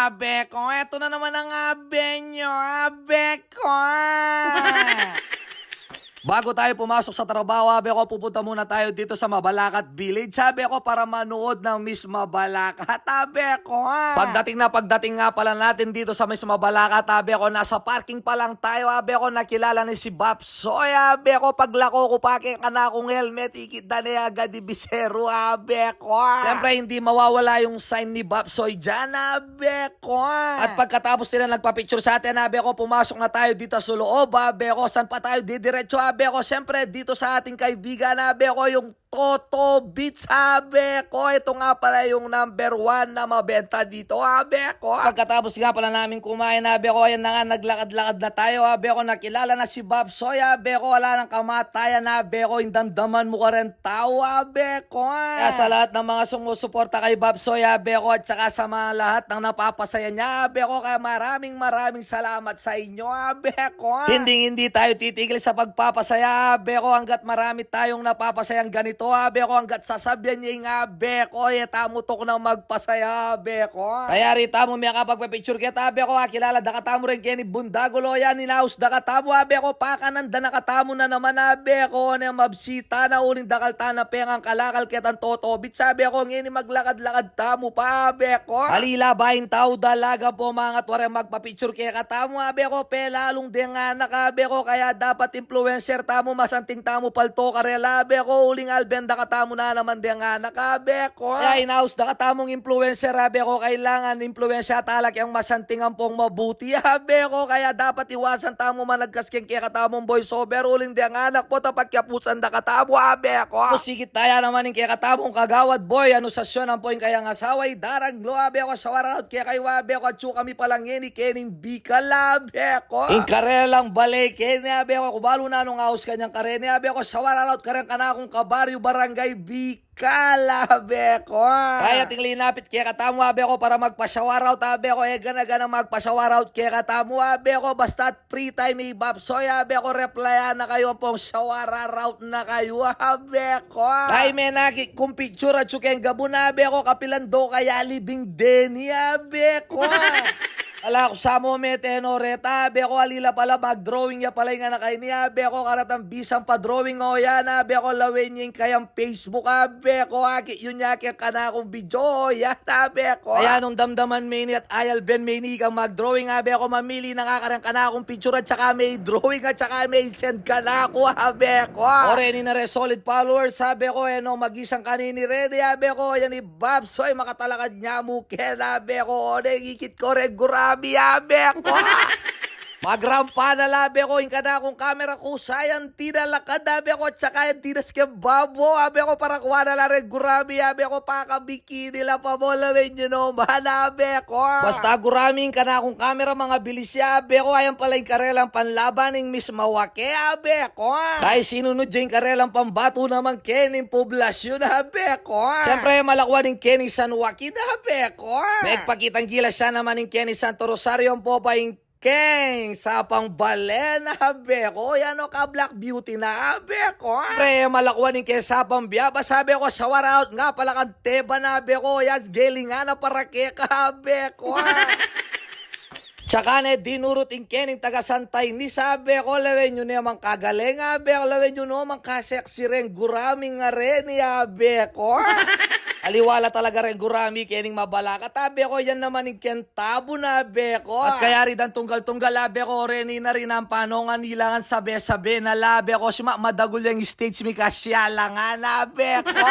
abe ko. Eto na naman ang abe nyo, abe ko. Bago tayo pumasok sa trabaho, sabi ko, pupunta muna tayo dito sa Mabalacat Village. Sabi ko, para manood ng Miss Mabalacat. Sabi ko, Pagdating nga pala natin dito sa Miss Mabalacat, sabi ko, nasa parking pa lang tayo. Sabi ko, nakilala ni si Bapsoy. Sabi ko, paglako ko pake ka na akong helmet, ikita na agad di bisero. Sabi ko, siyempre, hindi mawawala yung sign ni Bapsoy dyan. Sabi ko, at pagkatapos nila nagpa-picture sa atin, sabi ko, pumasok na tayo dito sa loob. Sabi ko, saan pa tayo didiretso? Sabi ko, siyempre, dito sa ating kaibigan, sabi ko, yung Toto Beats, sabi ko, ito nga pala yung number 1 na mabenta dito, sabi ko. Pagkatapos nga pala namin kumain, sabi ko, ayan na nga, naglakad-lakad na tayo, sabi ko, nakilala na si Bapsoy, sabi ko, wala nang kamatayan, sabi ko, indamdaman mo ka rin tao, sabi ko. Kaya sa lahat ng mga sumusuporta kay Bapsoy, sabi ko, at saka sa mga lahat ng napapasaya niya, sabi ko, kaya maraming salamat sa inyo, sabi ko. Hindi tayo titigil sa pagpapasaya, sabi ko, hanggat marami tayong napapasayang ganito, abe ko, hanggat sasabihan niya yung abe ko, tamo to ko nang magpasaya, abe ko. Kaya rita mo may kapagpapicture kita, abe ko, kilala, dakatamo rin kaya ni Bundagulo, yan, inaus, dakatamo, abe ko, pakananda, nakatamo na naman, abe ko, na mabsita, na uling dakalta na pengang kalakal kitang totobit, sabi ko, ngayon maglakad-lakad tamo pa, abe ko. Alila, bahin tao, dalaga po, mga tuwari magpapicture kaya katamo, abe ko, pelalong din nga nakabe ko, kaya dapat influencer tamo, masanting tamo, palto, karela, abe ko, uling benda katamo na naman din nga nakabe ko. Kaya inaus na katamong influencer, abe ko, kailangan influensya talak yung masantingan pong mabuti, abe ko, kaya dapat iwasan tamo managkasking kaya katamong voiceover, uling din nga anak po, tapagyapusan na katamo, abe ko. Kusigit taya naman yung kaya katamong kagawad boy, anusasyon ang po yung kayang asaway, daranglo, abe ko, shawaraut kaya kayo, abe ko, at kami palang yun, kening bikal, abe ko. In karelang balay, kaya abe ko, kubalo na nung aus kanyang karene, abe ko, shawaraut kareng kanakong kabaryo, barangay Bicol, abe ko. Kaya tingli napit kaya katamo, abe ko, para magpa-showeraut, abe ko, gana magpa-showeraut kaya katamo, abe ko, basta free time may Bapsoy, abe ko, replyan na kayo pong showeraut na kayo, abe ko. Kaya may nakik kung picture at tsukeng gabon, abe ko, kapilando kaya libing deni, abe ko. Ala ko sa mo metenoreta, abe ko, alila pala mag-drawing ya pala yung anak ay niya, abe ko, karatang bisang pa-drawing o yan, abe ko, lawin yung kayang Facebook, abe ko, aki yun niya kaya kana akong video, yan, abe ko. Kaya nung damdaman mini at ayal ben mini kang mag-drawing, abe ko, mamili nakakarang kana akong picture at saka may drawing at saka may send ka na ako, abe ko. Oreni na rin solid followers, abe ko, no, mag-isang kanini ready, abe ko, yan ni Bapsoy, makatalakad niya muken, abe ko, ikit ko rin gurabi, abe ko. Magrampa na labi ko, yung kana akong camera ko, sayan tinalakad, abe ko, tsaka yung tinas ke babo, abe ko, para kuha na lang rin gurami, abe ko, pakabikini lang pa mo, lawin nyo naman, abe ko. Basta gurami yung kana akong camera, mga bilis siya, abe ko, ayan pala yung karelang panlaban ng Miss Mawake, abe ko. Kaya sinunod yung karelang pambato naman kening poblasyon, abe ko. Siyempre, malakwan ng Kenny San Joaquin, abe ko. May pakitang gila siya naman ng Kenny Santo Rosario, po pa yung Keng, sapang balen, abe ko, yan o ka Black Beauty na, abe ko. Pre, malakwan yung kaya sapang biyaba, sabi ko, shower out nga pala kang teba na, abe ko, yan, gelingan na para keka, abe ko. Tsaka na dinuruting kening taga Santay ni sabi ko, lawin nyo naman kagaling, abe ko, lawin nyo naman kaseksi rin, guraming nga rin, abe ko. Aliwala talaga rin gurami kening Mabalacat, abe ko, yan naman yung kentabo na, abe ko. At kaya rin ang tunggal-tunggal, abe ko, rin na rin ang panongan nilangan sabi-sabi na labe ko, sima madagul yung stage mi kasyalangan, abe ko.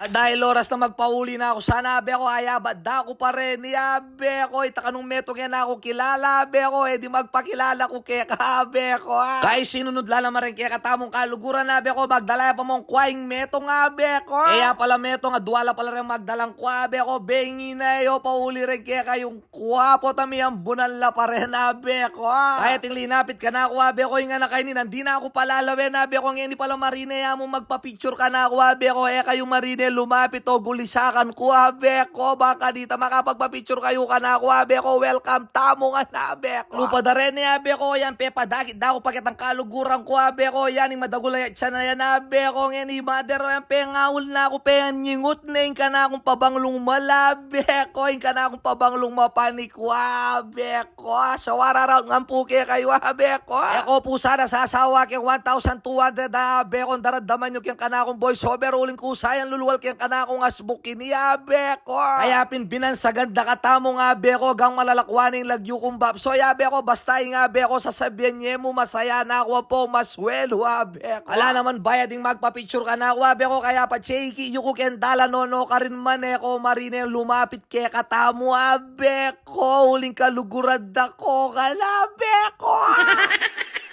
At dahil oras na magpauli na ako, sana abe ko, ayabat da ko pa rin, abe ko, itakanong metong yan ako kilala, abe ko, di magpakilala ko kaya abe ko. Kahit sinunod lalaman rin kaya katamong kaluguran, abe ko, magdala pa mong kwaing metong, abe ko. Kaya pala metong, adwala pala rin magdalang kwa, abe ko, bengi na yo, pauli rin kaya kayong kwa po tami ang bunala pa rin, abe ko. Kaya ting linapit ka na ako, abe ko, yung anak kayo ni, nandi na ako palalawin, abe ko, ngayon pala marine, mo magpa-picture ka na ako, abe ko, kayong marine, lumapit o gulisakan ko abe ko. Baka dito makapagpapicture kayo ka na ako abe ko. Welcome tamo nga na abe ko. Lupa da rin abe ko. Yan pepa dagit da ako pakit ang kaluguran ko abe ko. Yan yung madagulay at siya na yan abe ko. Ngayon ni mother yan pengawul na ako penyingot na yung ka na akong pabanglong malabe ko. Yung ka na akong pabanglong mapanik abe ko. Sa wararaw ng puke kayo abe ko. Eko po sana sasawa kayong 1,200 abe ko. Daradaman nyo kayong kanakong voice over. Uling kusayang luluwal kayong kanakong asbukin ni abe ko. Kaya pinbinansagan da katamo nga abe ko. Gang malalakwaning lagyo kong bab. So abe ko basta yung abe ko sasabihan niya mo masaya na ako po maswelo abe ko. Ala naman bayading magpapicture ka na ako abe ko. Kaya pa cheiki yuko kendala nono ka rin man ko marine lumapit kaya katamo abe ko. Uling kalugurad ako kalabe ko.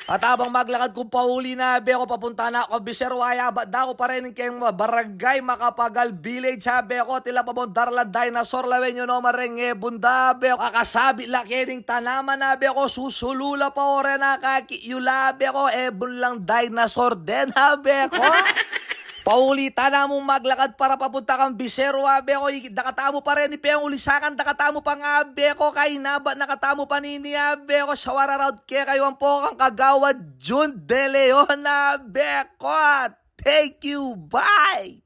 At habang maglakad kong pauli na abe ko papunta na ako Biserwaya ba't da ko pa rin kayong barangay Makapagal Village abe ko tila pa mong darla dinosaur lawen nyo no marenge bunda abe ko kakasabi lakining tanaman abe ko susulula pa ore na kakiyula abe ko ebon lang dinosaur den abe ko. Paulitan na mong maglakad para papunta kang Bisero abe ko. Nakatamo pa rin ni Peong ulisakan. Nakatamo pa nga abe ko. Kay naba nakatamo pa ni abe ko. Sa wararaut kaya kayo ang po kang kagawad June De Leon abe ko. Thank you. Bye.